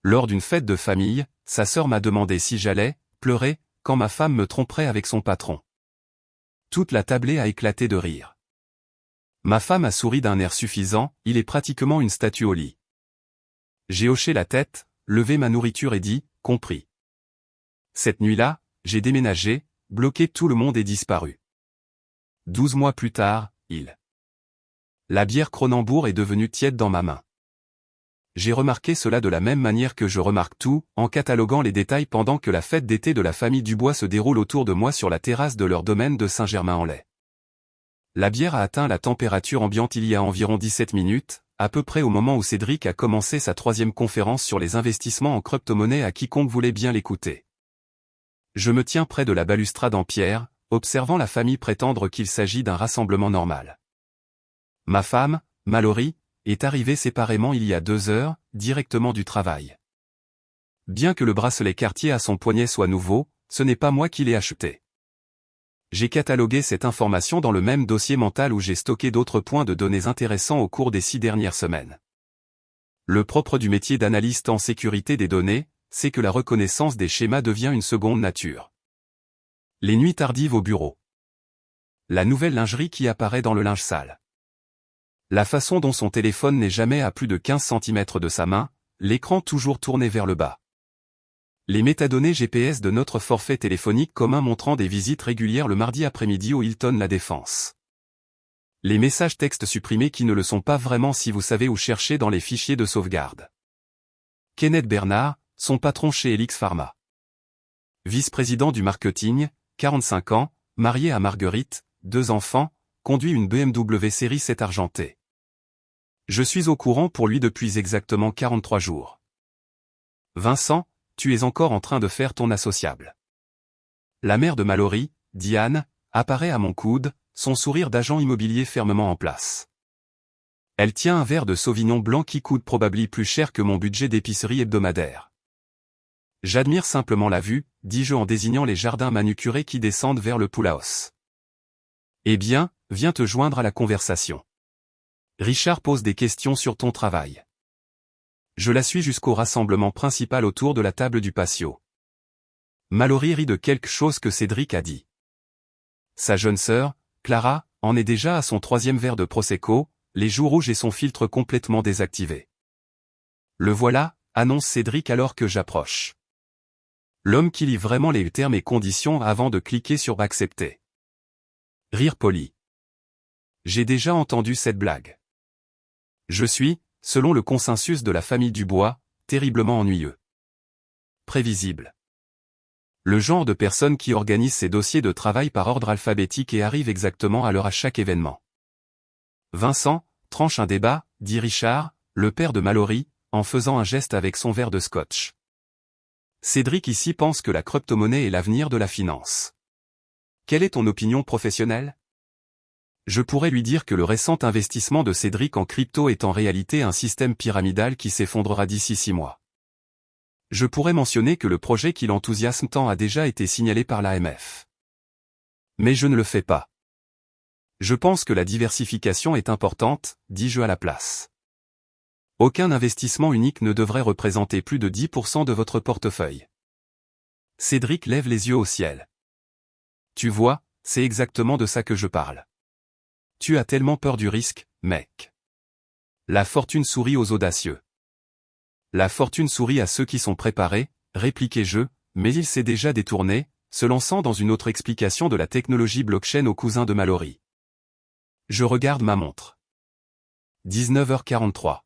Lors d'une fête de famille, sa sœur m'a demandé si j'allais pleurer quand ma femme me tromperait avec son patron. Toute la tablée a éclaté de rire. Ma femme a souri d'un air suffisant, il est pratiquement une statue au lit. J'ai hoché la tête, levé ma nourriture et dit, compris. Cette nuit-là, j'ai déménagé, bloqué tout le monde et disparu. 12 mois plus tard, La bière Cronenbourg est devenue tiède dans ma main. J'ai remarqué cela de la même manière que je remarque tout, en cataloguant les détails pendant que la fête d'été de la famille Dubois se déroule autour de moi sur la terrasse de leur domaine de Saint-Germain-en-Laye. La bière a atteint la température ambiante il y a environ 17 minutes, à peu près au moment où Cédric a commencé sa 3e conférence sur les investissements en crypto-monnaie à quiconque voulait bien l'écouter. Je me tiens près de la balustrade en pierre, observant la famille prétendre qu'il s'agit d'un rassemblement normal. Ma femme, Mallory, est arrivée séparément il y a 2 heures, directement du travail. Bien que le bracelet Cartier à son poignet soit nouveau, ce n'est pas moi qui l'ai acheté. J'ai catalogué cette information dans le même dossier mental où j'ai stocké d'autres points de données intéressants au cours des 6 dernières semaines. Le propre du métier d'analyste en sécurité des données, c'est que la reconnaissance des schémas devient une seconde nature. Les nuits tardives au bureau. La nouvelle lingerie qui apparaît dans le linge sale. La façon dont son téléphone n'est jamais à plus de 15 cm de sa main, l'écran toujours tourné vers le bas. Les métadonnées GPS de notre forfait téléphonique commun montrant des visites régulières le mardi après-midi au Hilton La Défense. Les messages textes supprimés qui ne le sont pas vraiment si vous savez où chercher dans les fichiers de sauvegarde. Kenneth Bernard, son patron chez Helix Pharma. Vice-président du marketing, 45 ans, marié à Marguerite, 2 enfants, conduit une BMW série 7 argentée. Je suis au courant pour lui depuis exactement 43 jours. Vincent, tu es encore en train de faire ton associable. La mère de Mallory, Diane, apparaît à mon coude, son sourire d'agent immobilier fermement en place. Elle tient un verre de Sauvignon blanc qui coûte probablement plus cher que mon budget d'épicerie hebdomadaire. J'admire simplement la vue, dis-je en désignant les jardins manucurés qui descendent vers le pool-house. Eh bien, viens te joindre à la conversation. Richard pose des questions sur ton travail. Je la suis jusqu'au rassemblement principal autour de la table du patio. Mallory rit de quelque chose que Cédric a dit. Sa jeune sœur, Clara, en est déjà à son 3e verre de Prosecco, les joues rouges et son filtre complètement désactivé. Le voilà, annonce Cédric alors que j'approche. L'homme qui lit vraiment les termes et conditions avant de cliquer sur accepter. Rire poli. J'ai déjà entendu cette blague. Je suis, selon le consensus de la famille Dubois, terriblement ennuyeux. Prévisible. Le genre de personne qui organise ses dossiers de travail par ordre alphabétique et arrive exactement à l'heure à chaque événement. Vincent, tranche un débat, dit Richard, le père de Mallory, en faisant un geste avec son verre de scotch. Cédric ici pense que la crypto-monnaie est l'avenir de la finance. Quelle est ton opinion professionnelle ? Je pourrais lui dire que le récent investissement de Cédric en crypto est en réalité un système pyramidal qui s'effondrera d'ici 6 mois. Je pourrais mentionner que le projet qui l'enthousiasme tant a déjà été signalé par l'AMF. Mais je ne le fais pas. Je pense que la diversification est importante, dis-je à la place. Aucun investissement unique ne devrait représenter plus de 10% de votre portefeuille. Cédric lève les yeux au ciel. Tu vois, c'est exactement de ça que je parle. Tu as tellement peur du risque, mec. La fortune sourit aux audacieux. La fortune sourit à ceux qui sont préparés, répliquai-je, mais il s'est déjà détourné, se lançant dans une autre explication de la technologie blockchain au cousin de Mallory. Je regarde ma montre. 19h43.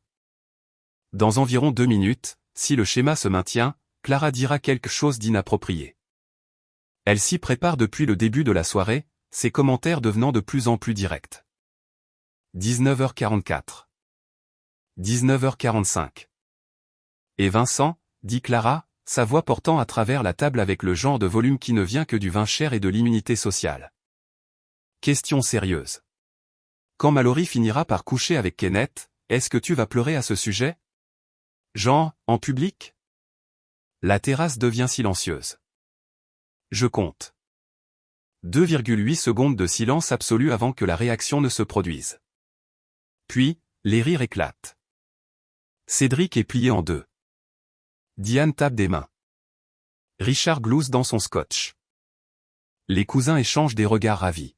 Dans environ 2 minutes, si le schéma se maintient, Clara dira quelque chose d'inapproprié. Elle s'y prépare depuis le début de la soirée, ses commentaires devenant de plus en plus directs. 19h44. 19h45. Et Vincent, dit Clara, sa voix portant à travers la table avec le genre de volume qui ne vient que du vin cher et de l'immunité sociale. Question sérieuse. Quand Mallory finira par coucher avec Kenneth, est-ce que tu vas pleurer à ce sujet ? Genre, en public ? La terrasse devient silencieuse. Je compte. 2,8 secondes de silence absolu avant que la réaction ne se produise. Puis, les rires éclatent. Cédric est plié en deux. Diane tape des mains. Richard glousse dans son scotch. Les cousins échangent des regards ravis.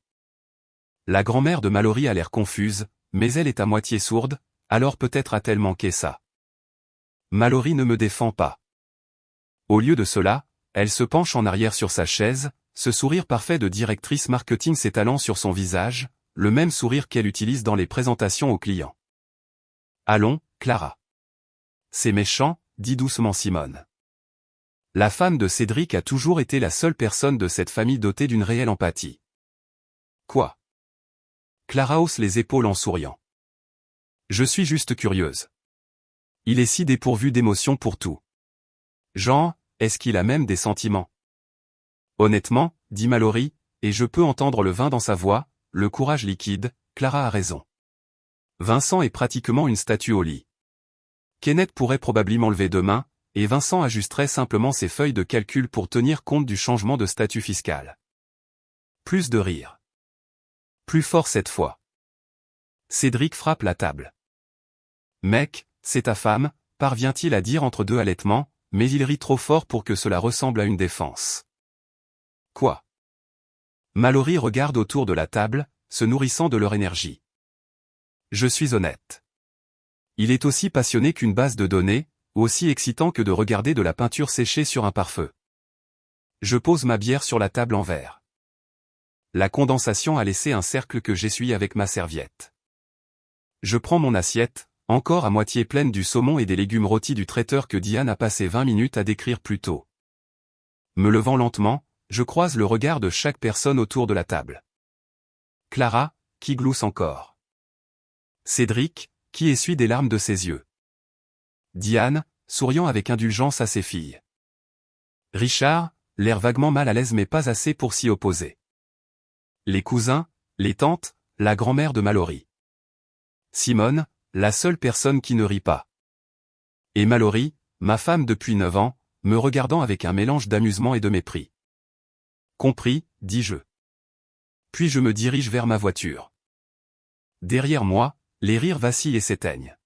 La grand-mère de Mallory a l'air confuse, mais elle est à moitié sourde, alors peut-être a-t-elle manqué ça. Mallory ne me défend pas. Au lieu de cela, elle se penche en arrière sur sa chaise, ce sourire parfait de directrice marketing s'étalant sur son visage, le même sourire qu'elle utilise dans les présentations aux clients. Allons, Clara. C'est méchant, dit doucement Simone. La femme de Cédric a toujours été la seule personne de cette famille dotée d'une réelle empathie. Quoi? Clara hausse les épaules en souriant. Je suis juste curieuse. Il est si dépourvu d'émotions pour tout. Jean, est-ce qu'il a même des sentiments? Honnêtement, dit Mallory, et je peux entendre le vin dans sa voix, le courage liquide, Clara a raison. Vincent est pratiquement une statue au lit. Kenneth pourrait probablement lever demain, et Vincent ajusterait simplement ses feuilles de calcul pour tenir compte du changement de statut fiscal. Plus de rire. Plus fort cette fois. Cédric frappe la table. Mec, c'est ta femme, parvient-il à dire entre deux halètements, mais il rit trop fort pour que cela ressemble à une défense. Quoi? Mallory regarde autour de la table, se nourrissant de leur énergie. Je suis honnête. Il est aussi passionné qu'une base de données, aussi excitant que de regarder de la peinture séchée sur un pare-feu. Je pose ma bière sur la table en verre. La condensation a laissé un cercle que j'essuie avec ma serviette. Je prends mon assiette, encore à moitié pleine du saumon et des légumes rôtis du traiteur que Diane a passé 20 minutes à décrire plus tôt. Me levant lentement, je croise le regard de chaque personne autour de la table. Clara, qui glousse encore. Cédric, qui essuie des larmes de ses yeux. Diane, souriant avec indulgence à ses filles. Richard, l'air vaguement mal à l'aise mais pas assez pour s'y opposer. Les cousins, les tantes, la grand-mère de Mallory. Simone, la seule personne qui ne rit pas. Et Mallory, ma femme depuis 9 ans, me regardant avec un mélange d'amusement et de mépris. Compris, dis-je. Puis je me dirige vers ma voiture. Derrière moi, les rires vacillent et s'éteignent.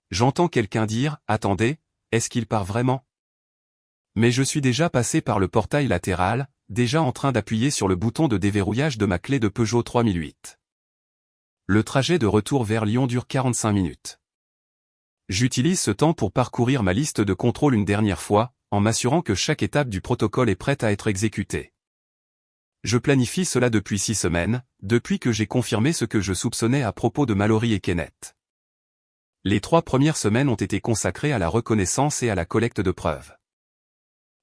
J'entends quelqu'un dire « Attendez, est-ce qu'il part vraiment ?» Mais je suis déjà passé par le portail latéral, déjà en train d'appuyer sur le bouton de déverrouillage de ma clé de Peugeot 3008. Le trajet de retour vers Lyon dure 45 minutes. J'utilise ce temps pour parcourir ma liste de contrôles une dernière fois, en m'assurant que chaque étape du protocole est prête à être exécutée. Je planifie cela depuis 6 semaines, depuis que j'ai confirmé ce que je soupçonnais à propos de Mallory et Kenneth. Les 3 premières semaines ont été consacrées à la reconnaissance et à la collecte de preuves.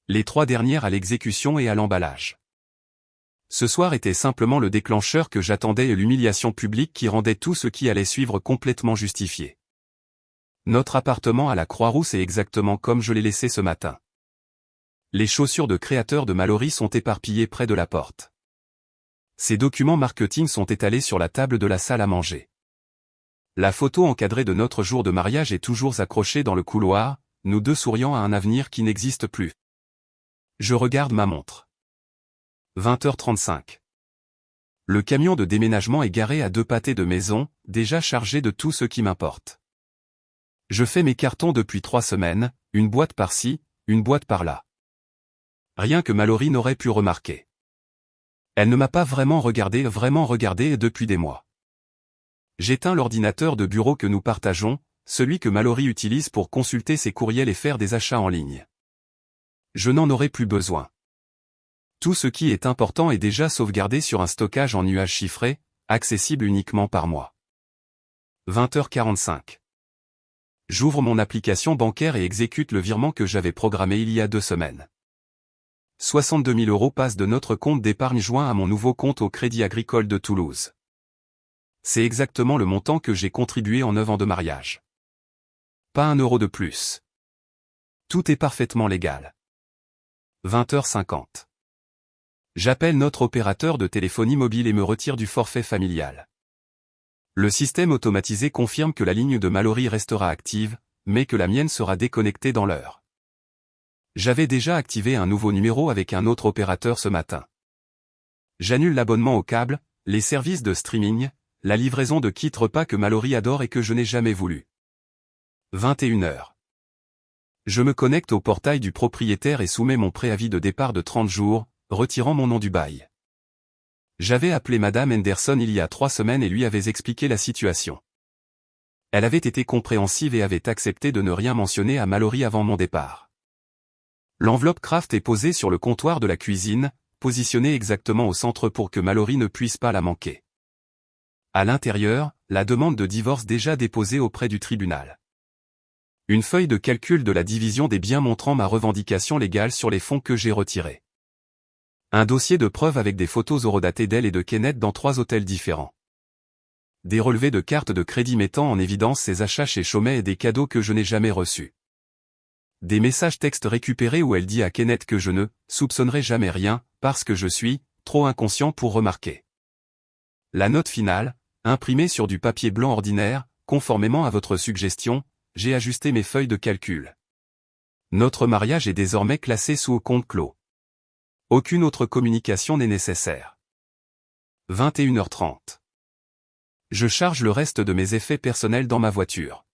Les 3 dernières à l'exécution et à l'emballage. Ce soir était simplement le déclencheur que j'attendais et l'humiliation publique qui rendait tout ce qui allait suivre complètement justifié. Notre appartement à la Croix-Rousse est exactement comme je l'ai laissé ce matin. Les chaussures de créateur de Mallory sont éparpillées près de la porte. Ces documents marketing sont étalés sur la table de la salle à manger. La photo encadrée de notre jour de mariage est toujours accrochée dans le couloir, nous deux souriant à un avenir qui n'existe plus. Je regarde ma montre. 20h35. Le camion de déménagement est garé à 2 pâtés de maison, déjà chargé de tout ce qui m'importe. Je fais mes cartons depuis 3 semaines, une boîte par-ci, une boîte par-là. Rien que Mallory n'aurait pu remarquer. Elle ne m'a pas vraiment regardé depuis des mois. J'éteins l'ordinateur de bureau que nous partageons, celui que Mallory utilise pour consulter ses courriels et faire des achats en ligne. Je n'en aurai plus besoin. Tout ce qui est important est déjà sauvegardé sur un stockage en nuage chiffré, accessible uniquement par moi. 20h45. J'ouvre mon application bancaire et exécute le virement que j'avais programmé il y a 2 semaines. 62 000 € passent de notre compte d'épargne joint à mon nouveau compte au Crédit Agricole de Toulouse. C'est exactement le montant que j'ai contribué en 9 ans de mariage. Pas 1 euro de plus. Tout est parfaitement légal. 20h50. J'appelle notre opérateur de téléphonie mobile et me retire du forfait familial. Le système automatisé confirme que la ligne de Mallory restera active, mais que la mienne sera déconnectée dans l'heure. J'avais déjà activé un nouveau numéro avec un autre opérateur ce matin. J'annule l'abonnement au câble, les services de streaming, la livraison de kits repas que Mallory adore et que je n'ai jamais voulu. 21h. Je me connecte au portail du propriétaire et soumets mon préavis de départ de 30 jours, retirant mon nom du bail. J'avais appelé Madame Henderson il y a 3 semaines et lui avais expliqué la situation. Elle avait été compréhensive et avait accepté de ne rien mentionner à Mallory avant mon départ. L'enveloppe Kraft est posée sur le comptoir de la cuisine, positionnée exactement au centre pour que Mallory ne puisse pas la manquer. À l'intérieur, la demande de divorce déjà déposée auprès du tribunal. Une feuille de calcul de la division des biens montrant ma revendication légale sur les fonds que j'ai retirés. Un dossier de preuves avec des photos horodatées d'elle et de Kenneth dans 3 hôtels différents. Des relevés de cartes de crédit mettant en évidence ses achats chez Chaumet et des cadeaux que je n'ai jamais reçus. Des messages textes récupérés où elle dit à Kenneth que je ne soupçonnerai jamais rien, parce que je suis trop inconscient pour remarquer. La note finale, imprimée sur du papier blanc ordinaire, conformément à votre suggestion, j'ai ajusté mes feuilles de calcul. Notre mariage est désormais classé sous compte clos. Aucune autre communication n'est nécessaire. 21h30. Je charge le reste de mes effets personnels dans ma voiture.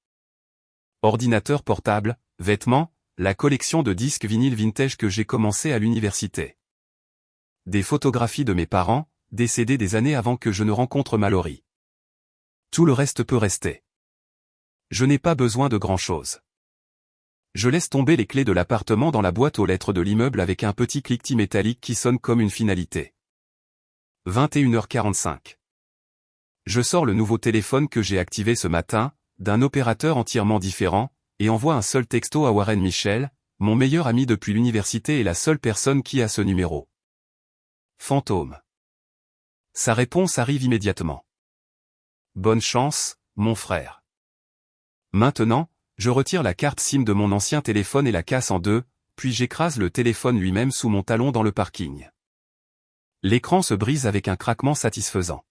Ordinateur portable, vêtements, la collection de disques vinyles vintage que j'ai commencé à l'université. Des photographies de mes parents, décédés des années avant que je ne rencontre Mallory. Tout le reste peut rester. Je n'ai pas besoin de grand-chose. Je laisse tomber les clés de l'appartement dans la boîte aux lettres de l'immeuble avec un petit cliquetis métallique qui sonne comme une finalité. 21h45. Je sors le nouveau téléphone que j'ai activé ce matin, d'un opérateur entièrement différent, et envoie un seul texto à Warren Michel, mon meilleur ami depuis l'université et la seule personne qui a ce numéro. Fantôme. Sa réponse arrive immédiatement. Bonne chance, mon frère. Maintenant, je retire la carte SIM de mon ancien téléphone et la casse en deux, puis j'écrase le téléphone lui-même sous mon talon dans le parking. L'écran se brise avec un craquement satisfaisant.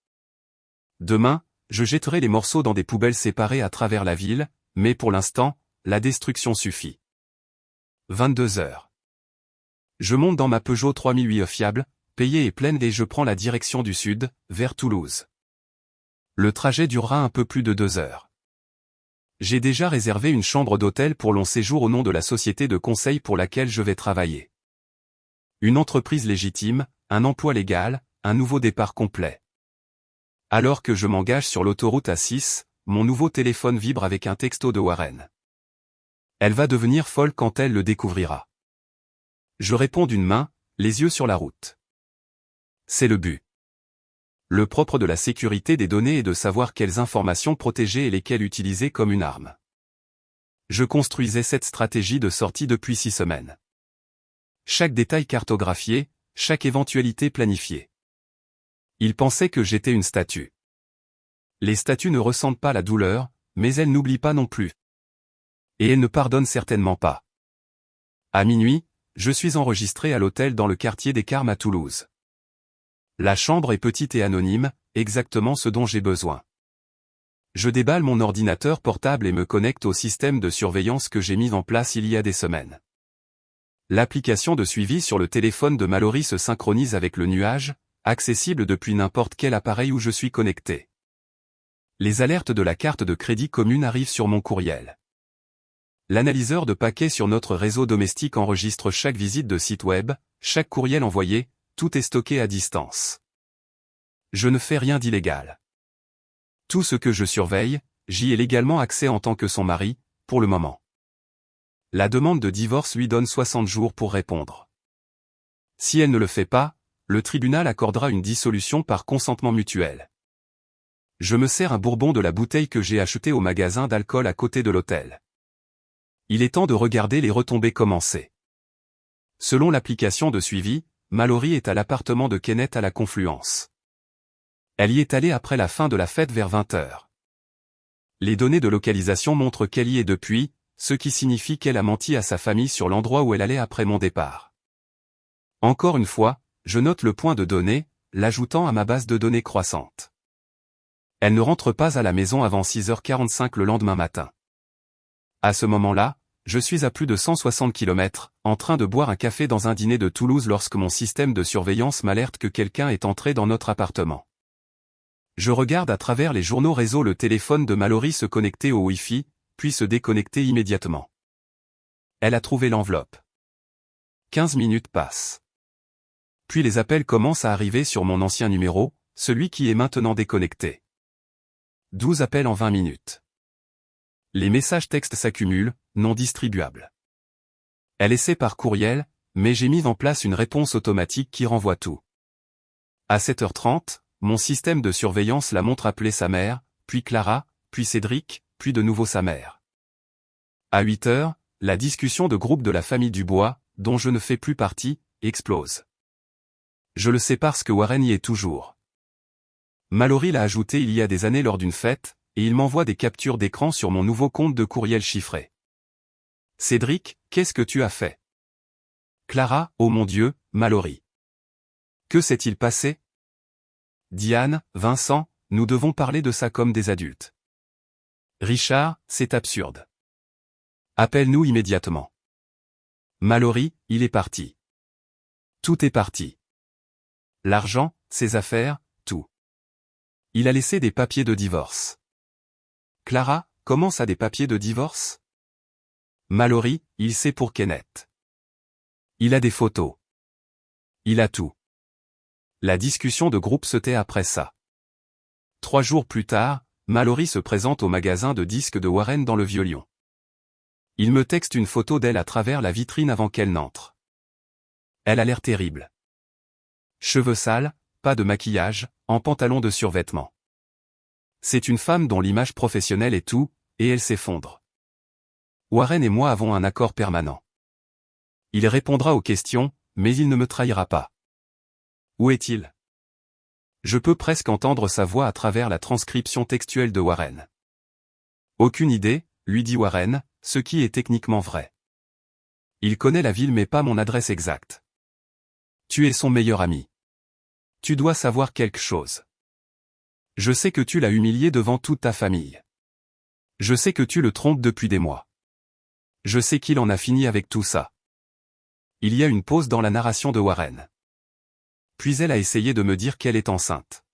Demain, je jetterai les morceaux dans des poubelles séparées à travers la ville, mais pour l'instant, la destruction suffit. 22h. Je monte dans ma Peugeot 3008 fiable, payée et pleine et je prends la direction du sud, vers Toulouse. Le trajet durera un peu plus de 2 heures. J'ai déjà réservé une chambre d'hôtel pour long séjour au nom de la société de conseil pour laquelle je vais travailler. Une entreprise légitime, un emploi légal, un nouveau départ complet. Alors que je m'engage sur l'autoroute A6, mon nouveau téléphone vibre avec un texto de Warren. Elle va devenir folle quand elle le découvrira. Je réponds d'une main, les yeux sur la route. C'est le but. Le propre de la sécurité des données est de savoir quelles informations protéger et lesquelles utiliser comme une arme. Je construisais cette stratégie de sortie depuis 6 semaines. Chaque détail cartographié, chaque éventualité planifiée. Il pensait que j'étais une statue. Les statues ne ressentent pas la douleur, mais elles n'oublient pas non plus. Et elles ne pardonnent certainement pas. À minuit, je suis enregistré à l'hôtel dans le quartier des Carmes à Toulouse. La chambre est petite et anonyme, exactement ce dont j'ai besoin. Je déballe mon ordinateur portable et me connecte au système de surveillance que j'ai mis en place il y a des semaines. L'application de suivi sur le téléphone de Mallory se synchronise avec le nuage, accessible depuis n'importe quel appareil où je suis connecté. Les alertes de la carte de crédit commune arrivent sur mon courriel. L'analyseur de paquets sur notre réseau domestique enregistre chaque visite de site web, chaque courriel envoyé, tout est stocké à distance. Je ne fais rien d'illégal. Tout ce que je surveille, j'y ai légalement accès en tant que son mari, pour le moment. La demande de divorce lui donne 60 jours pour répondre. Si elle ne le fait pas, le tribunal accordera une dissolution par consentement mutuel. Je me sers un bourbon de la bouteille que j'ai achetée au magasin d'alcool à côté de l'hôtel. Il est temps de regarder les retombées commencer. Selon l'application de suivi, Mallory est à l'appartement de Kenneth à la Confluence. Elle y est allée après la fin de la fête vers 20h. Les données de localisation montrent qu'elle y est depuis, ce qui signifie qu'elle a menti à sa famille sur l'endroit où elle allait après mon départ. Encore une fois, je note le point de données, l'ajoutant à ma base de données croissante. Elle ne rentre pas à la maison avant 6h45 le lendemain matin. À ce moment-là, je suis à plus de 160 km, en train de boire un café dans un dîner de Toulouse lorsque mon système de surveillance m'alerte que quelqu'un est entré dans notre appartement. Je regarde à travers les journaux réseau le téléphone de Mallory se connecter au Wi-Fi, puis se déconnecter immédiatement. Elle a trouvé l'enveloppe. 15 minutes passent. Puis les appels commencent à arriver sur mon ancien numéro, celui qui est maintenant déconnecté. 12 appels en 20 minutes. Les messages textes s'accumulent, non distribuables. Elle essaie par courriel, mais j'ai mis en place une réponse automatique qui renvoie tout. À 7h30, mon système de surveillance la montre appeler sa mère, puis Clara, puis Cédric, puis de nouveau sa mère. À 8h, la discussion de groupe de la famille Dubois, dont je ne fais plus partie, explose. Je le sais parce que Warren y est toujours. Mallory l'a ajouté il y a des années lors d'une fête, et il m'envoie des captures d'écran sur mon nouveau compte de courriel chiffré. Cédric, qu'est-ce que tu as fait? Clara, oh mon Dieu, Mallory. Que s'est-il passé? Diane, Vincent, nous devons parler de ça comme des adultes. Richard, c'est absurde. Appelle-nous immédiatement. Mallory, il est parti. Tout est parti. L'argent, ses affaires, tout. Il a laissé des papiers de divorce. Clara, comment ça des papiers de divorce? Mallory, il sait pour Kenneth. Il a des photos. Il a tout. La discussion de groupe se tait après ça. 3 jours plus tard, Mallory se présente au magasin de disques de Warren dans le Vieux-Lyon. Il me texte une photo d'elle à travers la vitrine avant qu'elle n'entre. Elle a l'air terrible. Cheveux sales, pas de maquillage, en pantalon de survêtement. C'est une femme dont l'image professionnelle est tout, et elle s'effondre. Warren et moi avons un accord permanent. Il répondra aux questions, mais il ne me trahira pas. Où est-il? Je peux presque entendre sa voix à travers la transcription textuelle de Warren. Aucune idée, lui dit Warren, ce qui est techniquement vrai. Il connaît la ville mais pas mon adresse exacte. Tu es son meilleur ami. Tu dois savoir quelque chose. Je sais que tu l'as humilié devant toute ta famille. Je sais que tu le trompes depuis des mois. Je sais qu'il en a fini avec tout ça. Il y a une pause dans la narration de Warren. Puis elle a essayé de me dire qu'elle est enceinte.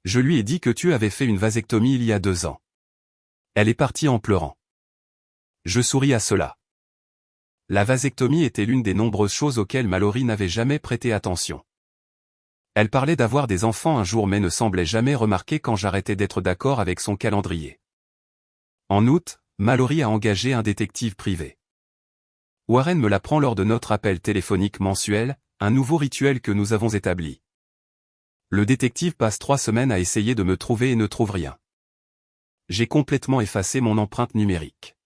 Je lui ai dit que tu avais fait une vasectomie il y a 2 ans. Elle est partie en pleurant. Je souris à cela. La vasectomie était l'une des nombreuses choses auxquelles Mallory n'avait jamais prêté attention. Elle parlait d'avoir des enfants un jour mais ne semblait jamais remarquer quand j'arrêtais d'être d'accord avec son calendrier. En août, Mallory a engagé un détective privé. Warren me l'apprend lors de notre appel téléphonique mensuel, un nouveau rituel que nous avons établi. Le détective passe 3 semaines à essayer de me trouver et ne trouve rien. J'ai complètement effacé mon empreinte numérique.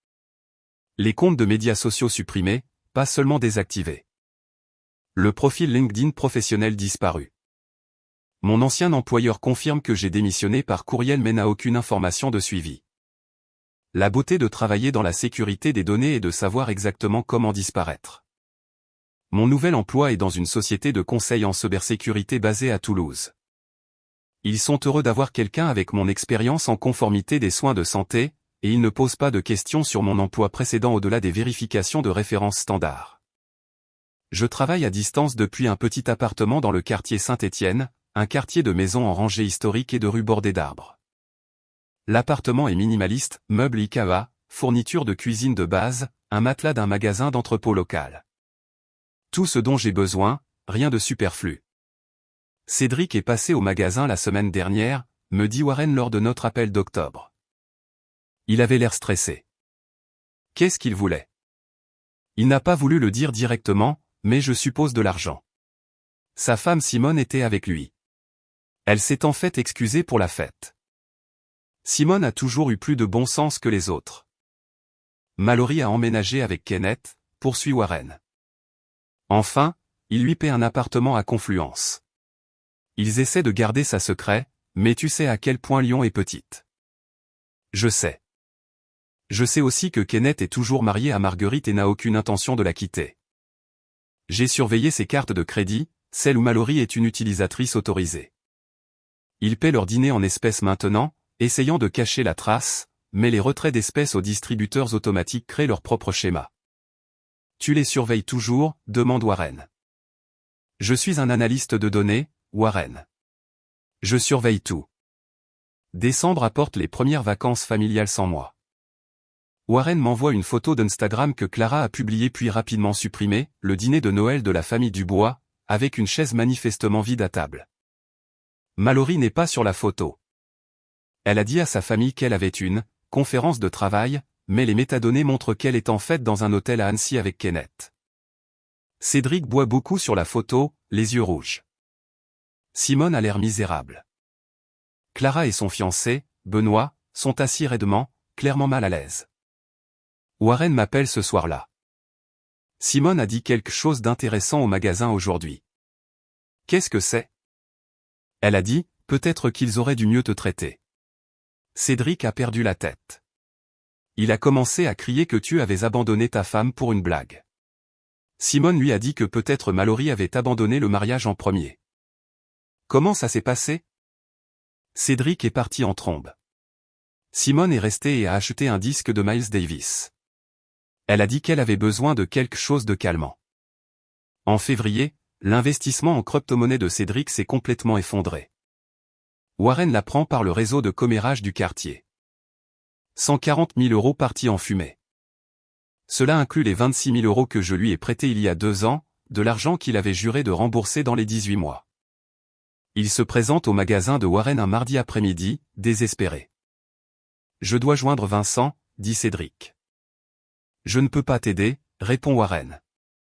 Les comptes de médias sociaux supprimés, pas seulement désactivés. Le profil LinkedIn professionnel disparu. Mon ancien employeur confirme que j'ai démissionné par courriel mais n'a aucune information de suivi. La beauté de travailler dans la sécurité des données est de savoir exactement comment disparaître. Mon nouvel emploi est dans une société de conseil en cybersécurité basée à Toulouse. Ils sont heureux d'avoir quelqu'un avec mon expérience en conformité des soins de santé, et ils ne posent pas de questions sur mon emploi précédent au-delà des vérifications de références standards. Je travaille à distance depuis un petit appartement dans le quartier Saint-Étienne, un quartier de maisons en rangée historique et de rues bordées d'arbres. L'appartement est minimaliste, meubles IKEA, fourniture de cuisine de base, un matelas d'un magasin d'entrepôt local. Tout ce dont j'ai besoin, rien de superflu. Cédric est passé au magasin la semaine dernière, me dit Warren lors de notre appel d'octobre. Il avait l'air stressé. Qu'est-ce qu'il voulait? Il n'a pas voulu le dire directement, mais je suppose de l'argent. Sa femme Simone était avec lui. Elle s'est en fait excusée pour la fête. Simone a toujours eu plus de bon sens que les autres. Mallory a emménagé avec Kenneth, poursuit Warren. Enfin, il lui paie un appartement à Confluence. Ils essaient de garder ça secret, mais tu sais à quel point Lyon est petite. Je sais. Je sais aussi que Kenneth est toujours marié à Marguerite et n'a aucune intention de la quitter. J'ai surveillé ses cartes de crédit, celle où Mallory est une utilisatrice autorisée. Ils paient leur dîner en espèces maintenant, essayant de cacher la trace, mais les retraits d'espèces aux distributeurs automatiques créent leur propre schéma. Tu les surveilles toujours, demande Warren. Je suis un analyste de données, Warren. Je surveille tout. Décembre apporte les premières vacances familiales sans moi. Warren m'envoie une photo d'Instagram que Clara a publiée puis rapidement supprimée, le dîner de Noël de la famille Dubois, avec une chaise manifestement vide à table. Mallory n'est pas sur la photo. Elle a dit à sa famille qu'elle avait une conférence de travail, mais les métadonnées montrent qu'elle est en fait dans un hôtel à Annecy avec Kenneth. Cédric boit beaucoup sur la photo, les yeux rouges. Simone a l'air misérable. Clara et son fiancé, Benoît, sont assis raidement, clairement mal à l'aise. Warren m'appelle ce soir-là. Simone a dit quelque chose d'intéressant au magasin aujourd'hui. Qu'est-ce que c'est? Elle a dit, peut-être qu'ils auraient dû mieux te traiter. Cédric a perdu la tête. Il a commencé à crier que tu avais abandonné ta femme pour une blague. Simone lui a dit que peut-être Mallory avait abandonné le mariage en premier. Comment ça s'est passé? Cédric est parti en trombe. Simone est restée et a acheté un disque de Miles Davis. Elle a dit qu'elle avait besoin de quelque chose de calmant. En février, l'investissement en crypto-monnaie de Cédric s'est complètement effondré. Warren l'apprend par le réseau de commérage du quartier. 140 000 € partis en fumée. Cela inclut les 26 000 € que je lui ai prêtés il y a 2 ans, de l'argent qu'il avait juré de rembourser dans les 18 mois. Il se présente au magasin de Warren un mardi après-midi, désespéré. « Je dois joindre Vincent », dit Cédric. « Je ne peux pas t'aider », répond Warren.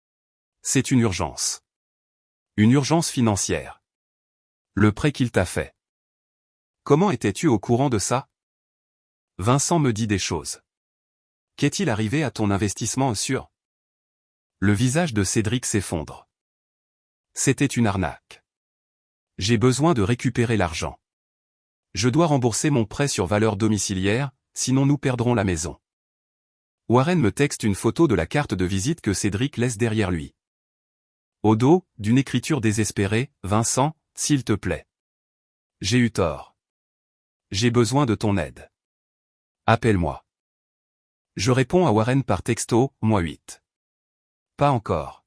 « C'est une urgence. Une urgence financière. Le prêt qu'il t'a fait. Comment étais-tu au courant de ça? Vincent me dit des choses. Qu'est-il arrivé à ton investissement sur? Le visage de Cédric s'effondre. C'était une arnaque. J'ai besoin de récupérer l'argent. Je dois rembourser mon prêt sur valeur domiciliaire, sinon nous perdrons la maison. Warren me texte une photo de la carte de visite que Cédric laisse derrière lui. Au dos, d'une écriture désespérée, Vincent, s'il te plaît. J'ai eu tort. J'ai besoin de ton aide. Appelle-moi. Je réponds à Warren par texto, moi 8. Pas encore.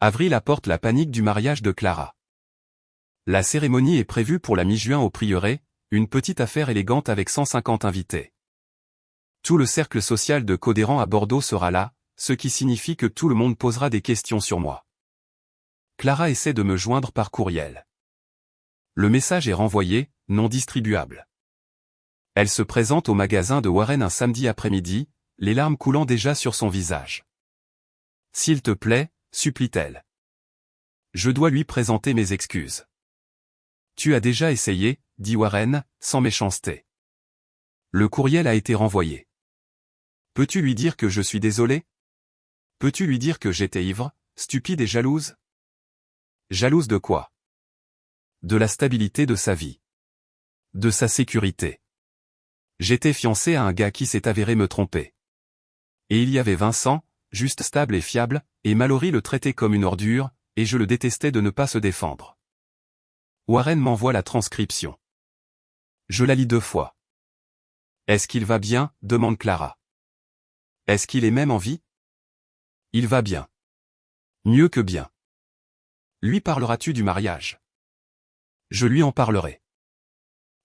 Avril apporte la panique du mariage de Clara. La cérémonie est prévue pour la mi-juin au prieuré, une petite affaire élégante avec 150 invités. Tout le cercle social de Codéran à Bordeaux sera là, ce qui signifie que tout le monde posera des questions sur moi. Clara essaie de me joindre par courriel. Le message est renvoyé, non distribuable. Elle se présente au magasin de Warren un samedi après-midi, les larmes coulant déjà sur son visage. S'il te plaît, supplie-t-elle. Je dois lui présenter mes excuses. Tu as déjà essayé, dit Warren, sans méchanceté. Le courriel a été renvoyé. Peux-tu lui dire que je suis désolé? Peux-tu lui dire que j'étais ivre, stupide et jalouse? Jalouse de quoi? De la stabilité de sa vie. De sa sécurité. J'étais fiancé à un gars qui s'est avéré me tromper. Et il y avait Vincent, juste stable et fiable, et Mallory le traitait comme une ordure, et je le détestais de ne pas se défendre. Warren m'envoie la transcription. Je la lis 2 fois. Est-ce qu'il va bien? Demande Clara. Est-ce qu'il est même en vie? Il va bien. Mieux que bien. Lui parleras-tu du mariage? Je lui en parlerai.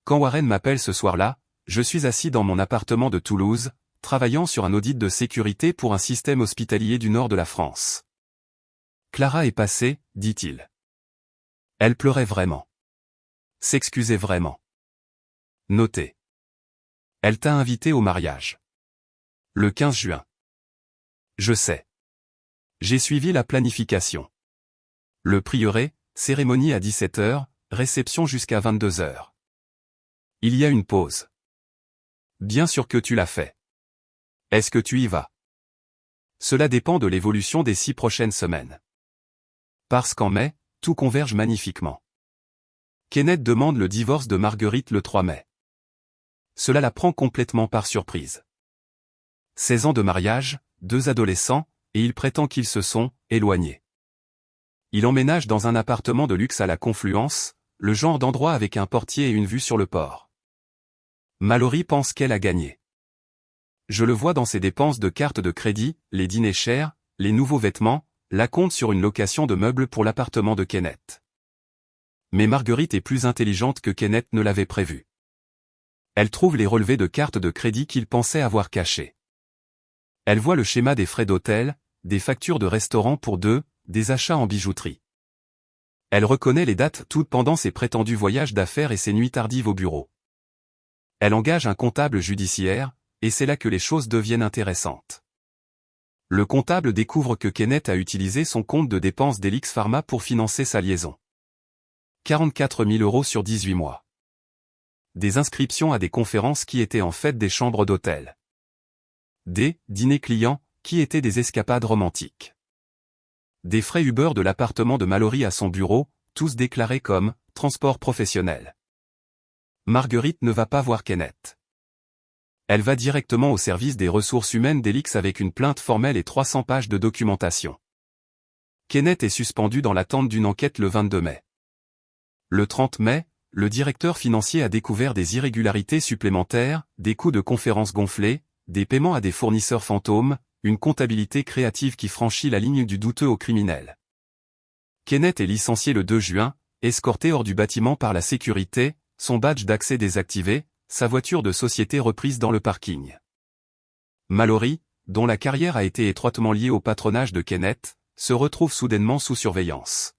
Quand Warren m'appelle ce soir-là, je suis assis dans mon appartement de Toulouse, travaillant sur un audit de sécurité pour un système hospitalier du nord de la France. Clara est passée, dit-il. Elle pleurait vraiment. S'excusait vraiment. Notez. Elle t'a invité au mariage. Le 15 juin. Je sais. J'ai suivi la planification. Le prieuré, cérémonie à 17 h, réception jusqu'à 22 h. Il y a une pause. Bien sûr que tu l'as fait. Est-ce que tu y vas? Cela dépend de l'évolution des 6 prochaines semaines. Parce qu'en mai, tout converge magnifiquement. Kenneth demande le divorce de Marguerite le 3 mai. Cela la prend complètement par surprise. 16 ans de mariage, 2 adolescents, et il prétend qu'ils se sont éloignés. Il emménage dans un appartement de luxe à la Confluence, le genre d'endroit avec un portier et une vue sur le port. Mallory pense qu'elle a gagné. Je le vois dans ses dépenses de carte de crédit, les dîners chers, les nouveaux vêtements, la compte sur une location de meubles pour l'appartement de Kenneth. Mais Marguerite est plus intelligente que Kenneth ne l'avait prévu. Elle trouve les relevés de carte de crédit qu'il pensait avoir cachés. Elle voit le schéma des frais d'hôtel, des factures de restaurant pour deux, des achats en bijouterie. Elle reconnaît les dates toutes pendant ses prétendus voyages d'affaires et ses nuits tardives au bureau. Elle engage un comptable judiciaire, et c'est là que les choses deviennent intéressantes. Le comptable découvre que Kenneth a utilisé son compte de dépenses d'Helix Pharma pour financer sa liaison. 44 000 € sur 18 mois. Des inscriptions à des conférences qui étaient en fait des chambres d'hôtel. Des dîners clients, qui étaient des escapades romantiques. Des frais Uber de l'appartement de Mallory à son bureau, tous déclarés comme « transport professionnel ». Marguerite ne va pas voir Kenneth. Elle va directement au service des ressources humaines d'Helix avec une plainte formelle et 300 pages de documentation. Kenneth est suspendu dans l'attente d'une enquête le 22 mai. Le 30 mai, le directeur financier a découvert des irrégularités supplémentaires, des coûts de conférences gonflés, des paiements à des fournisseurs fantômes, une comptabilité créative qui franchit la ligne du douteux au criminel. Kenneth est licencié le 2 juin, escorté hors du bâtiment par la sécurité, son badge d'accès désactivé, sa voiture de société reprise dans le parking. Mallory, dont la carrière a été étroitement liée au patronage de Kenneth, se retrouve soudainement sous surveillance.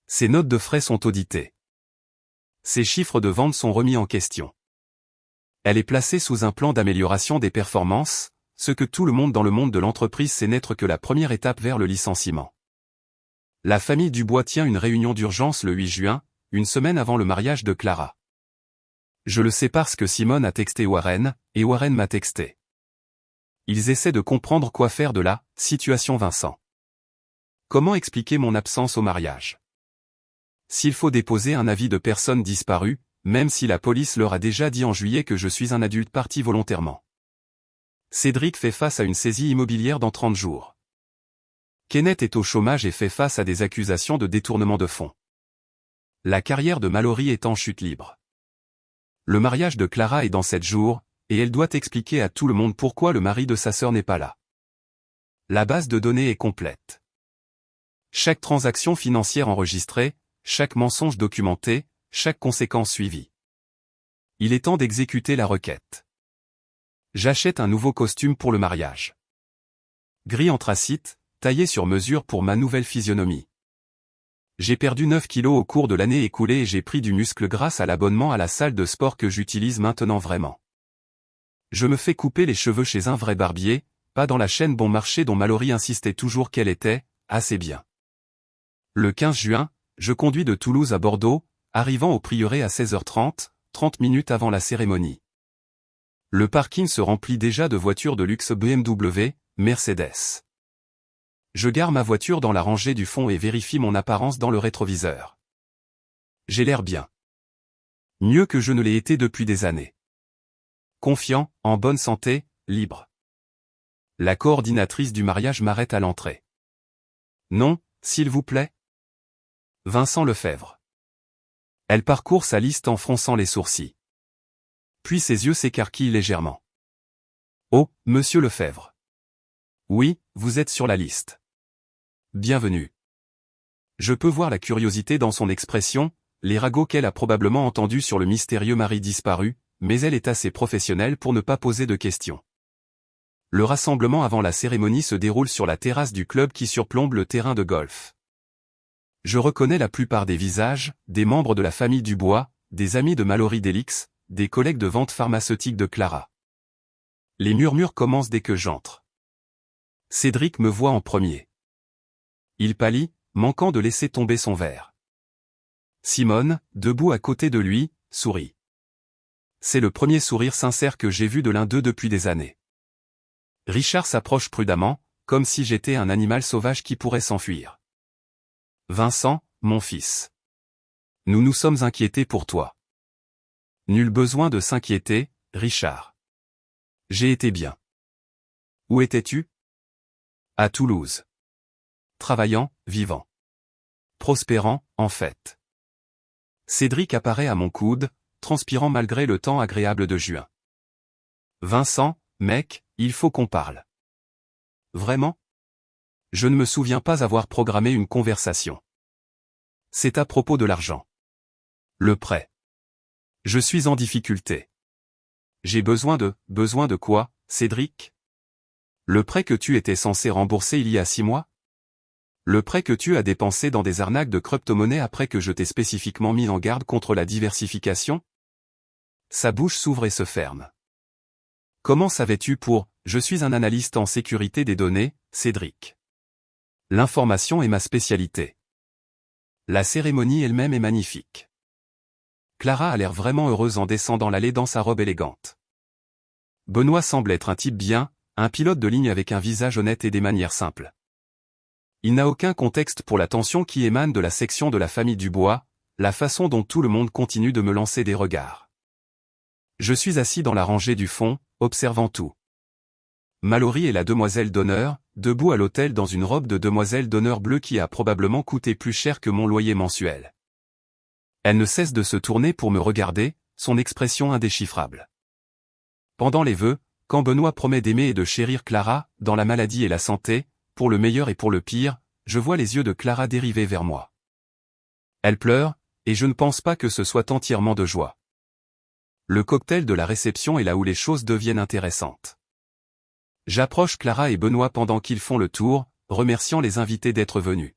Ses notes de frais sont auditées. Ses chiffres de vente sont remis en question. Elle est placée sous un plan d'amélioration des performances, ce que tout le monde dans le monde de l'entreprise sait n'être que la première étape vers le licenciement. La famille Dubois tient une réunion d'urgence le 8 juin, une semaine avant le mariage de Clara. Je le sais parce que Simone a texté Warren, et Warren m'a texté. Ils essaient de comprendre quoi faire de la situation Vincent. Comment expliquer mon absence au mariage? S'il faut déposer un avis de personne disparue, même si la police leur a déjà dit en juillet que je suis un adulte parti volontairement. Cédric fait face à une saisie immobilière dans 30 jours. Kenneth est au chômage et fait face à des accusations de détournement de fonds. La carrière de Mallory est en chute libre. Le mariage de Clara est dans 7 jours, et elle doit expliquer à tout le monde pourquoi le mari de sa sœur n'est pas là. La base de données est complète. Chaque transaction financière enregistrée, chaque mensonge documenté, chaque conséquence suivie. Il est temps d'exécuter la requête. J'achète un nouveau costume pour le mariage. Gris anthracite, taillé sur mesure pour ma nouvelle physionomie. J'ai perdu 9 kilos au cours de l'année écoulée et j'ai pris du muscle grâce à l'abonnement à la salle de sport que j'utilise maintenant vraiment. Je me fais couper les cheveux chez un vrai barbier, pas dans la chaîne Bon Marché dont Mallory insistait toujours qu'elle était, assez bien. Le 15 juin, je conduis de Toulouse à Bordeaux, arrivant au prieuré à 16h30, 30 minutes avant la cérémonie. Le parking se remplit déjà de voitures de luxe BMW, Mercedes. Je gare ma voiture dans la rangée du fond et vérifie mon apparence dans le rétroviseur. J'ai l'air bien. Mieux que je ne l'ai été depuis des années. Confiant, en bonne santé, libre. La coordinatrice du mariage m'arrête à l'entrée. Non, s'il vous plaît. Vincent Lefebvre. Elle parcourt sa liste en fronçant les sourcils. Puis ses yeux s'écarquillent légèrement. Oh, monsieur Lefebvre. Oui, vous êtes sur la liste. Bienvenue. Je peux voir la curiosité dans son expression, les ragots qu'elle a probablement entendus sur le mystérieux mari disparu, mais elle est assez professionnelle pour ne pas poser de questions. Le rassemblement avant la cérémonie se déroule sur la terrasse du club qui surplombe le terrain de golf. Je reconnais la plupart des visages, des membres de la famille Dubois, des amis de Mallory d'Helix, des collègues de vente pharmaceutique de Clara. Les murmures commencent dès que j'entre. Cédric me voit en premier. Il pâlit, manquant de laisser tomber son verre. Simone, debout à côté de lui, sourit. C'est le premier sourire sincère que j'ai vu de l'un d'eux depuis des années. Richard s'approche prudemment, comme si j'étais un animal sauvage qui pourrait s'enfuir. Vincent, mon fils. Nous nous sommes inquiétés pour toi. Nul besoin de s'inquiéter, Richard. J'ai été bien. Où étais-tu? À Toulouse. Travaillant, vivant. Prospérant, en fait. Cédric apparaît à mon coude, transpirant malgré le temps agréable de juin. Vincent, mec, il faut qu'on parle. Vraiment? Je ne me souviens pas avoir programmé une conversation. C'est à propos de l'argent. Le prêt. Je suis en difficulté. J'ai besoin de quoi, Cédric? Le prêt que tu étais censé rembourser il y a 6 mois? Le prêt que tu as dépensé dans des arnaques de crypto-monnaie après que je t'ai spécifiquement mis en garde contre la diversification? Sa bouche s'ouvre et se ferme. Comment savais-tu je suis un analyste en sécurité des données, Cédric. L'information est ma spécialité. La cérémonie elle-même est magnifique. Clara a l'air vraiment heureuse en descendant l'allée dans sa robe élégante. Benoît semble être un type bien, un pilote de ligne avec un visage honnête et des manières simples. Il n'a aucun contexte pour la tension qui émane de la section de la famille Dubois, la façon dont tout le monde continue de me lancer des regards. Je suis assis dans la rangée du fond, observant tout. Mallory est la demoiselle d'honneur, debout à l'hôtel dans une robe de demoiselle d'honneur bleue qui a probablement coûté plus cher que mon loyer mensuel. Elle ne cesse de se tourner pour me regarder, son expression indéchiffrable. Pendant les vœux, quand Benoît promet d'aimer et de chérir Clara, dans la maladie et la santé, pour le meilleur et pour le pire, je vois les yeux de Clara dériver vers moi. Elle pleure, et je ne pense pas que ce soit entièrement de joie. Le cocktail de la réception est là où les choses deviennent intéressantes. J'approche Clara et Benoît pendant qu'ils font le tour, remerciant les invités d'être venus.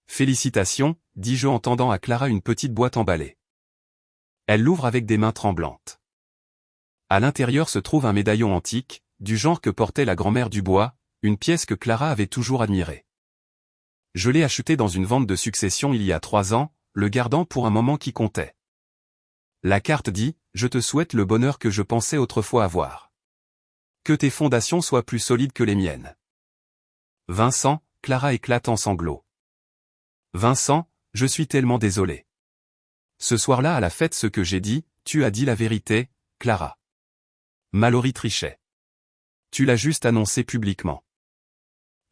Félicitations, dis-je en tendant à Clara une petite boîte emballée. Elle l'ouvre avec des mains tremblantes. À l'intérieur se trouve un médaillon antique, du genre que portait la grand-mère Dubois, une pièce que Clara avait toujours admirée. Je l'ai acheté dans une vente de succession il y a 3 ans, le gardant pour un moment qui comptait. La carte dit « Je te souhaite le bonheur que je pensais autrefois avoir. Que tes fondations soient plus solides que les miennes. » Vincent, Clara éclate en sanglots. Vincent, je suis tellement désolé. Ce soir-là à la fête ce que j'ai dit, tu as dit la vérité, Clara. Mallory trichait. Tu l'as juste annoncé publiquement.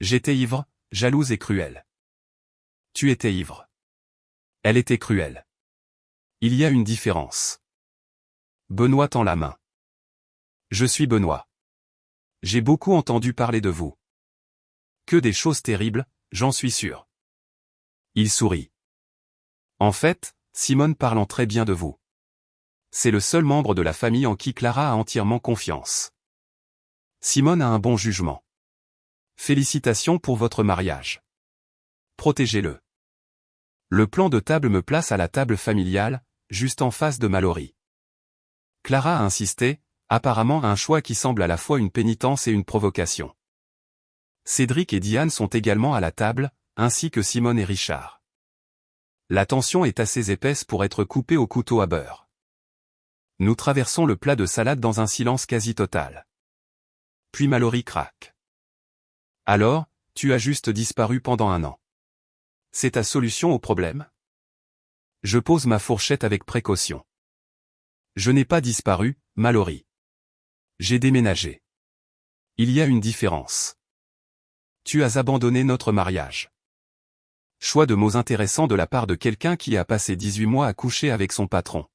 J'étais ivre, jalouse et cruelle. Tu étais ivre. Elle était cruelle. Il y a une différence. Benoît tend la main. Je suis Benoît. J'ai beaucoup entendu parler de vous. Que des choses terribles, j'en suis sûr. Il sourit. En fait, Simone parlant très bien de vous. C'est le seul membre de la famille en qui Clara a entièrement confiance. Simone a un bon jugement. Félicitations pour votre mariage. Protégez-le. Le plan de table me place à la table familiale, juste en face de Mallory. Clara a insisté, apparemment un choix qui semble à la fois une pénitence et une provocation. Cédric et Diane sont également à la table, ainsi que Simone et Richard. La tension est assez épaisse pour être coupée au couteau à beurre. Nous traversons le plat de salade dans un silence quasi total. Puis Mallory craque. Alors, tu as juste disparu pendant 1 an. C'est ta solution au problème? Je pose ma fourchette avec précaution. Je n'ai pas disparu, Mallory. J'ai déménagé. Il y a une différence. Tu as abandonné notre mariage. Choix de mots intéressants de la part de quelqu'un qui a passé 18 mois à coucher avec son patron.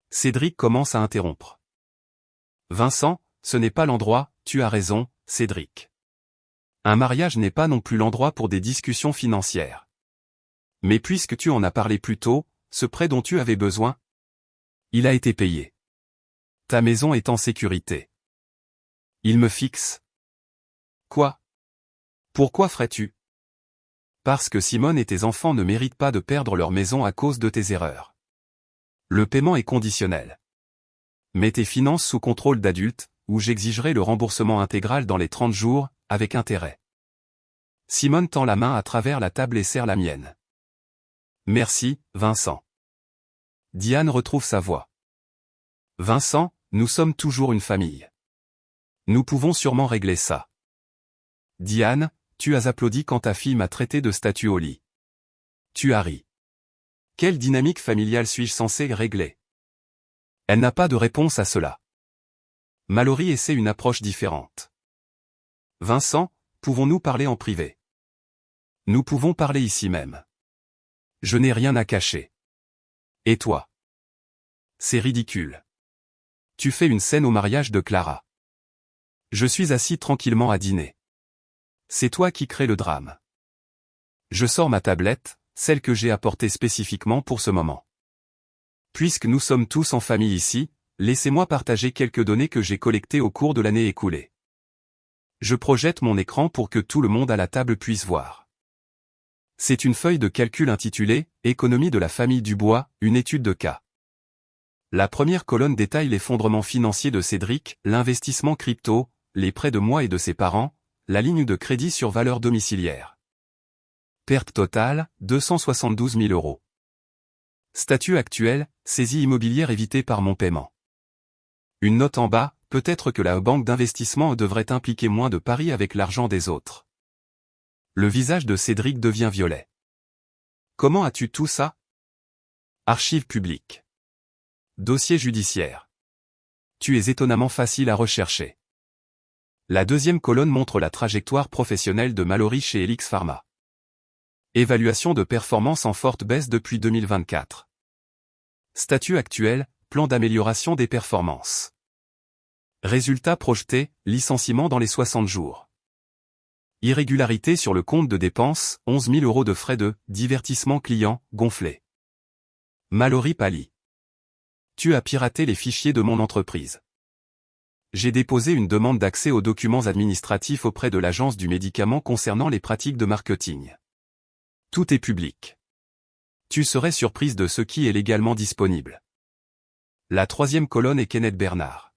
Cédric commence à interrompre. Vincent, ce n'est pas l'endroit, tu as raison, Cédric. Un mariage n'est pas non plus l'endroit pour des discussions financières. Mais puisque tu en as parlé plus tôt, ce prêt dont tu avais besoin, il a été payé. Ta maison est en sécurité. Il me fixe. Quoi? Pourquoi ferais-tu? Parce que Simone et tes enfants ne méritent pas de perdre leur maison à cause de tes erreurs. Le paiement est conditionnel. Mets tes finances sous contrôle d'adulte, ou j'exigerai le remboursement intégral dans les 30 jours, avec intérêt. Simone tend la main à travers la table et serre la mienne. Merci, Vincent. Diane retrouve sa voix. Vincent, nous sommes toujours une famille. Nous pouvons sûrement régler ça. Diane, tu as applaudi quand ta fille m'a traité de statue au lit. Tu as ri. Quelle dynamique familiale suis-je censé régler? Elle n'a pas de réponse à cela. Mallory essaie une approche différente. Vincent, pouvons-nous parler en privé? Nous pouvons parler ici même. Je n'ai rien à cacher. Et toi? C'est ridicule. Tu fais une scène au mariage de Clara. Je suis assis tranquillement à dîner. C'est toi qui crée le drame. Je sors ma tablette, celle que j'ai apportée spécifiquement pour ce moment. Puisque nous sommes tous en famille ici, laissez-moi partager quelques données que j'ai collectées au cours de l'année écoulée. Je projette mon écran pour que tout le monde à la table puisse voir. C'est une feuille de calcul intitulée « Économie de la famille Dubois, une étude de cas ». La première colonne détaille l'effondrement financier de Cédric, l'investissement crypto, les prêts de moi et de ses parents, la ligne de crédit sur valeur domiciliaire. Perte totale, 272 000 €. Statut actuel, saisie immobilière évitée par mon paiement. Une note en bas, peut-être que la banque d'investissement devrait impliquer moins de paris avec l'argent des autres. Le visage de Cédric devient violet. Comment as-tu tout ça? Archives publiques. Dossier judiciaire. Tu es étonnamment facile à rechercher. La deuxième colonne montre la trajectoire professionnelle de Mallory chez Helix Pharma. Évaluation de performance en forte baisse depuis 2024. Statut actuel, plan d'amélioration des performances. Résultats projetés, licenciement dans les 60 jours. Irrégularité sur le compte de dépenses, 11 000 € de frais de divertissement client, gonflés. Mallory pâlit. Tu as piraté les fichiers de mon entreprise. J'ai déposé une demande d'accès aux documents administratifs auprès de l'Agence du médicament concernant les pratiques de marketing. Tout est public. Tu serais surprise de ce qui est légalement disponible. La troisième colonne est Kenneth Bernard.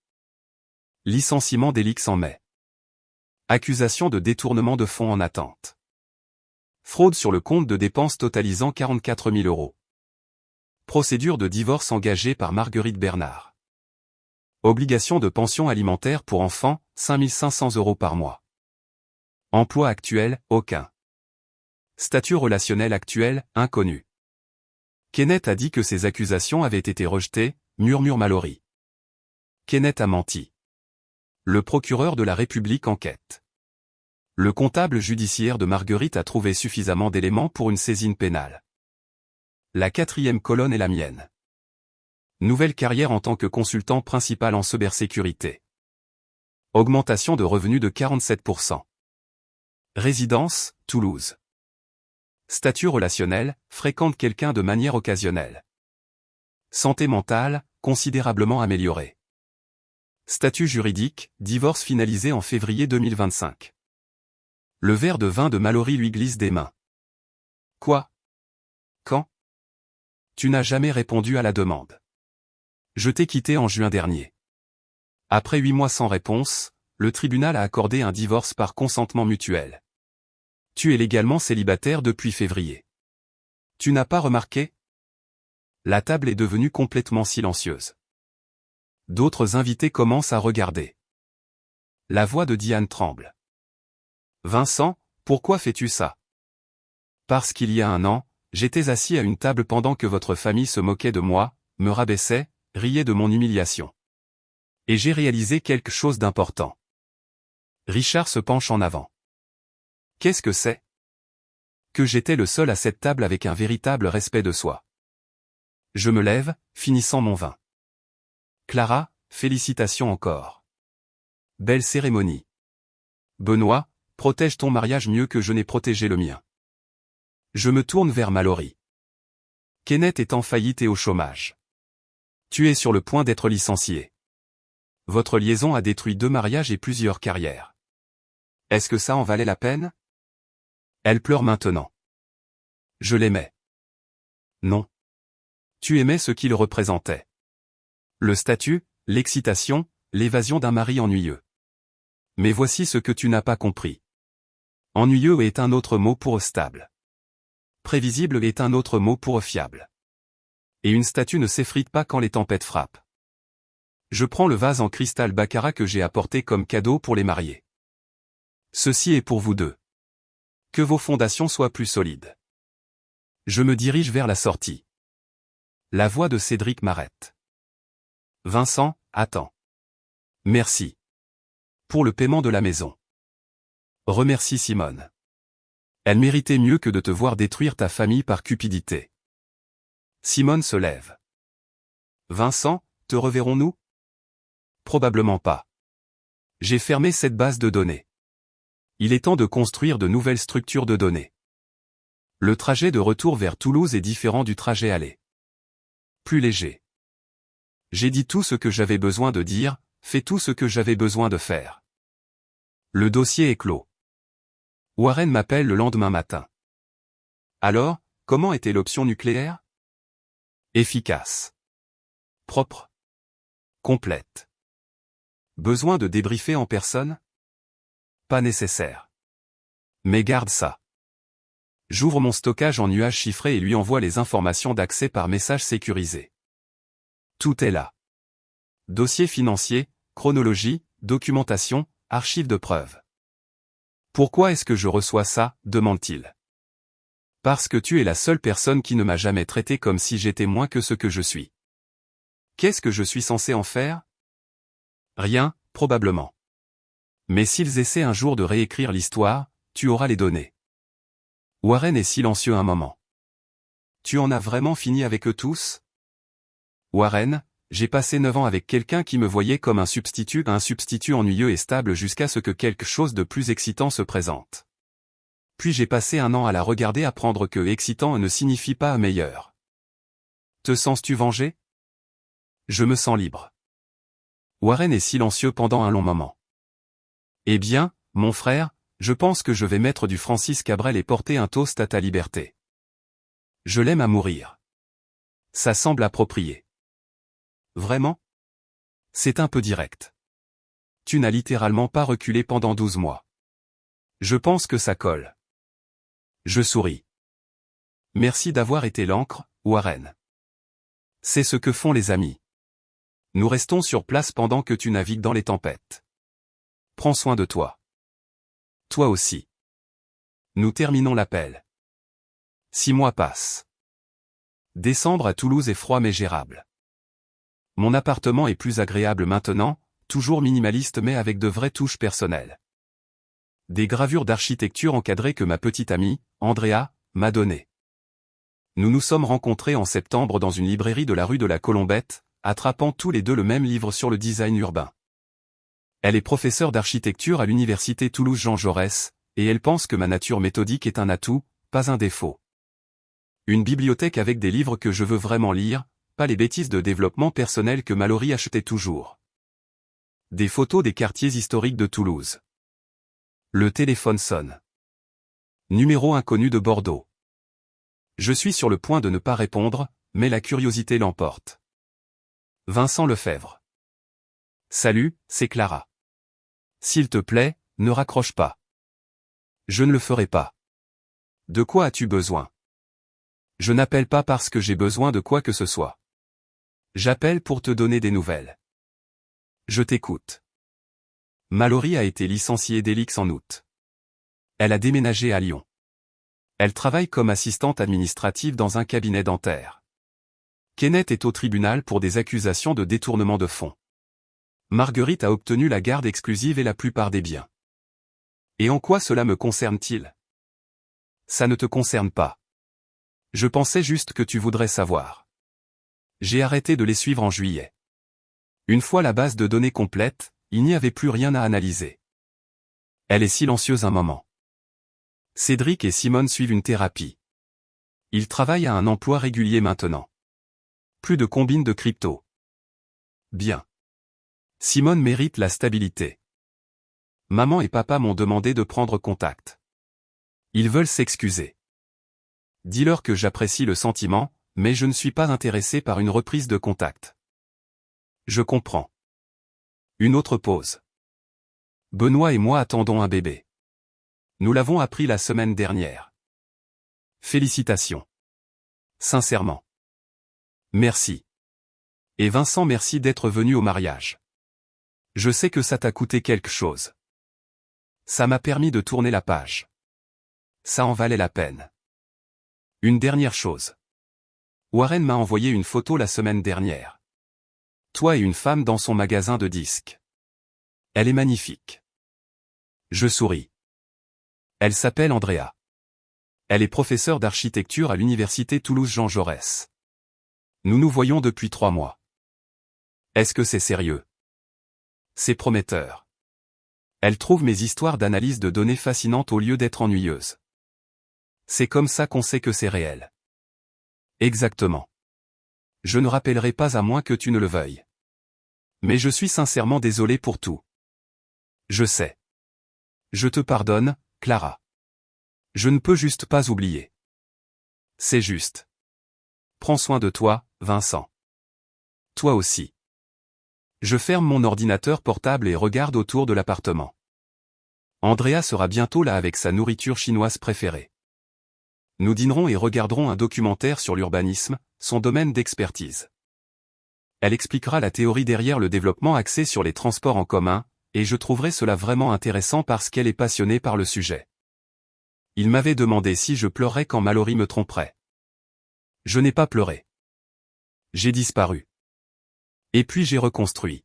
Licenciement d'Helix en mai. Accusation de détournement de fonds en attente. Fraude sur le compte de dépenses totalisant 44 000 €. Procédure de divorce engagée par Marguerite Bernard. Obligation de pension alimentaire pour enfants, 5 500 € par mois. Emploi actuel, aucun. Statut relationnel actuel, inconnu. Kenneth a dit que ces accusations avaient été rejetées, murmure Mallory. Kenneth a menti. Le procureur de la République enquête. Le comptable judiciaire de Marguerite a trouvé suffisamment d'éléments pour une saisine pénale. La quatrième colonne est la mienne. Nouvelle carrière en tant que consultant principal en cybersécurité. Augmentation de revenus de 47%. Résidence, Toulouse. Statut relationnel, fréquente quelqu'un de manière occasionnelle. Santé mentale, considérablement améliorée. Statut juridique, divorce finalisé en février 2025. Le verre de vin de Mallory lui glisse des mains. Quoi? Quand? Tu n'as jamais répondu à la demande. Je t'ai quitté en juin dernier. Après 8 mois sans réponse, le tribunal a accordé un divorce par consentement mutuel. Tu es légalement célibataire depuis février. Tu n'as pas remarqué? La table est devenue complètement silencieuse. D'autres invités commencent à regarder. La voix de Diane tremble. Vincent, pourquoi fais-tu ça? Parce qu'il y a un an, j'étais assis à une table pendant que votre famille se moquait de moi, me rabaissait, riait de mon humiliation. Et j'ai réalisé quelque chose d'important. Richard se penche en avant. Qu'est-ce que c'est? Que j'étais le seul à cette table avec un véritable respect de soi. Je me lève, finissant mon vin. Clara, félicitations encore. Belle cérémonie. Benoît, protège ton mariage mieux que je n'ai protégé le mien. Je me tourne vers Mallory. Kenneth est en faillite et au chômage. Tu es sur le point d'être licencié. Votre liaison a détruit 2 mariages et plusieurs carrières. Est-ce que ça en valait la peine? Elle pleure maintenant. Je l'aimais. Non. Tu aimais ce qu'il représentait. Le statut, l'excitation, l'évasion d'un mari ennuyeux. Mais voici ce que tu n'as pas compris. Ennuyeux est un autre mot pour stable. Prévisible est un autre mot pour fiable. Et une statue ne s'effrite pas quand les tempêtes frappent. Je prends le vase en cristal baccarat que j'ai apporté comme cadeau pour les mariés. Ceci est pour vous deux. Que vos fondations soient plus solides. Je me dirige vers la sortie. La voix de Cédric m'arrête. Vincent, attends. Merci. Pour le paiement de la maison. Remercie Simone. Elle méritait mieux que de te voir détruire ta famille par cupidité. Simone se lève. Vincent, te reverrons-nous? Probablement pas. J'ai fermé cette base de données. Il est temps de construire de nouvelles structures de données. Le trajet de retour vers Toulouse est différent du trajet aller. Plus léger. J'ai dit tout ce que j'avais besoin de dire, fait tout ce que j'avais besoin de faire. Le dossier est clos. Warren m'appelle le lendemain matin. Alors, comment était l'option nucléaire? Efficace. Propre. Complète. Besoin de débriefer en personne? Pas nécessaire. Mais garde ça. J'ouvre mon stockage en nuage chiffré et lui envoie les informations d'accès par message sécurisé. Tout est là. Dossier financier, chronologie, documentation, archives de preuves. Pourquoi est-ce que je reçois ça? Demande-t-il. Parce que tu es la seule personne qui ne m'a jamais traité comme si j'étais moins que ce que je suis. Qu'est-ce que je suis censé en faire? Rien, probablement. Mais s'ils essaient un jour de réécrire l'histoire, tu auras les données. Warren est silencieux un moment. Tu en as vraiment fini avec eux tous? Warren, j'ai passé 9 ans avec quelqu'un qui me voyait comme un substitut ennuyeux et stable jusqu'à ce que quelque chose de plus excitant se présente. Puis j'ai passé 1 an à la regarder apprendre que excitant ne signifie pas meilleur. Te sens-tu vengé? Je me sens libre. Warren est silencieux pendant un long moment. Eh bien, mon frère, je pense que je vais mettre du Francis Cabrel et porter un toast à ta liberté. Je l'aime à mourir. Ça semble approprié. Vraiment? C'est un peu direct. Tu n'as littéralement pas reculé pendant 12 mois. Je pense que ça colle. Je souris. Merci d'avoir été l'encre, Warren. C'est ce que font les amis. Nous restons sur place pendant que tu navigues dans les tempêtes. Prends soin de toi. Toi aussi. Nous terminons l'appel. 6 mois passent. Décembre à Toulouse est froid mais gérable. Mon appartement est plus agréable maintenant, toujours minimaliste mais avec de vraies touches personnelles. Des gravures d'architecture encadrées que ma petite amie, Andrea, m'a données. Nous nous sommes rencontrés en septembre dans une librairie de la rue de la Colombette, attrapant tous les deux le même livre sur le design urbain. Elle est professeure d'architecture à l'université Toulouse-Jean Jaurès, et elle pense que ma nature méthodique est un atout, pas un défaut. Une bibliothèque avec des livres que je veux vraiment lire, pas les bêtises de développement personnel que Mallory achetait toujours. Des photos des quartiers historiques de Toulouse. Le téléphone sonne. Numéro inconnu de Bordeaux. Je suis sur le point de ne pas répondre, mais la curiosité l'emporte. Vincent Lefebvre. Salut, c'est Clara. S'il te plaît, ne raccroche pas. Je ne le ferai pas. De quoi as-tu besoin? Je n'appelle pas parce que j'ai besoin de quoi que ce soit. J'appelle pour te donner des nouvelles. Je t'écoute. Mallory a été licenciée d'Elix en août. Elle a déménagé à Lyon. Elle travaille comme assistante administrative dans un cabinet dentaire. Kenneth est au tribunal pour des accusations de détournement de fonds. Marguerite a obtenu la garde exclusive et la plupart des biens. Et en quoi cela me concerne-t-il? Ça ne te concerne pas. Je pensais juste que tu voudrais savoir. J'ai arrêté de les suivre en juillet. Une fois la base de données complète, il n'y avait plus rien à analyser. Elle est silencieuse un moment. Cédric et Simone suivent une thérapie. Ils travaillent à un emploi régulier maintenant. Plus de combines de crypto. Bien. Simone mérite la stabilité. Maman et papa m'ont demandé de prendre contact. Ils veulent s'excuser. Dis-leur que j'apprécie le sentiment, mais je ne suis pas intéressé par une reprise de contact. Je comprends. Une autre pause. Benoît et moi attendons un bébé. Nous l'avons appris la semaine dernière. Félicitations. Sincèrement. Merci. Et Vincent, merci d'être venu au mariage. Je sais que ça t'a coûté quelque chose. Ça m'a permis de tourner la page. Ça en valait la peine. Une dernière chose. Warren m'a envoyé une photo la semaine dernière. Toi et une femme dans son magasin de disques. Elle est magnifique. Je souris. Elle s'appelle Andrea. Elle est professeure d'architecture à l'université Toulouse-Jean Jaurès. Nous nous voyons depuis 3 mois. Est-ce que c'est sérieux? C'est prometteur. Elle trouve mes histoires d'analyse de données fascinantes au lieu d'être ennuyeuses. C'est comme ça qu'on sait que c'est réel. Exactement. Je ne rappellerai pas à moins que tu ne le veuilles. Mais je suis sincèrement désolé pour tout. Je sais. Je te pardonne, Clara. Je ne peux juste pas oublier. C'est juste. Prends soin de toi, Vincent. Toi aussi. Je ferme mon ordinateur portable et regarde autour de l'appartement. Andrea sera bientôt là avec sa nourriture chinoise préférée. Nous dînerons et regarderons un documentaire sur l'urbanisme, son domaine d'expertise. Elle expliquera la théorie derrière le développement axé sur les transports en commun, et je trouverai cela vraiment intéressant parce qu'elle est passionnée par le sujet. Il m'avait demandé si je pleurais quand Mallory me tromperait. Je n'ai pas pleuré. J'ai disparu. Et puis j'ai reconstruit.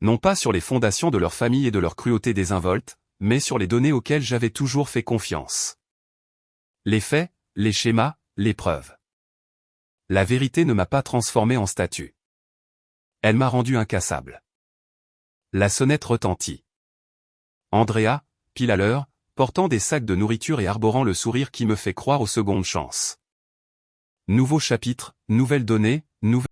Non pas sur les fondations de leur famille et de leur cruauté désinvolte, mais sur les données auxquelles j'avais toujours fait confiance. Les faits, les schémas, les preuves. La vérité ne m'a pas transformé en statue. Elle m'a rendu incassable. La sonnette retentit. Andrea, pile à l'heure, portant des sacs de nourriture et arborant le sourire qui me fait croire aux secondes chances. Nouveau chapitre, nouvelles données, nouvelles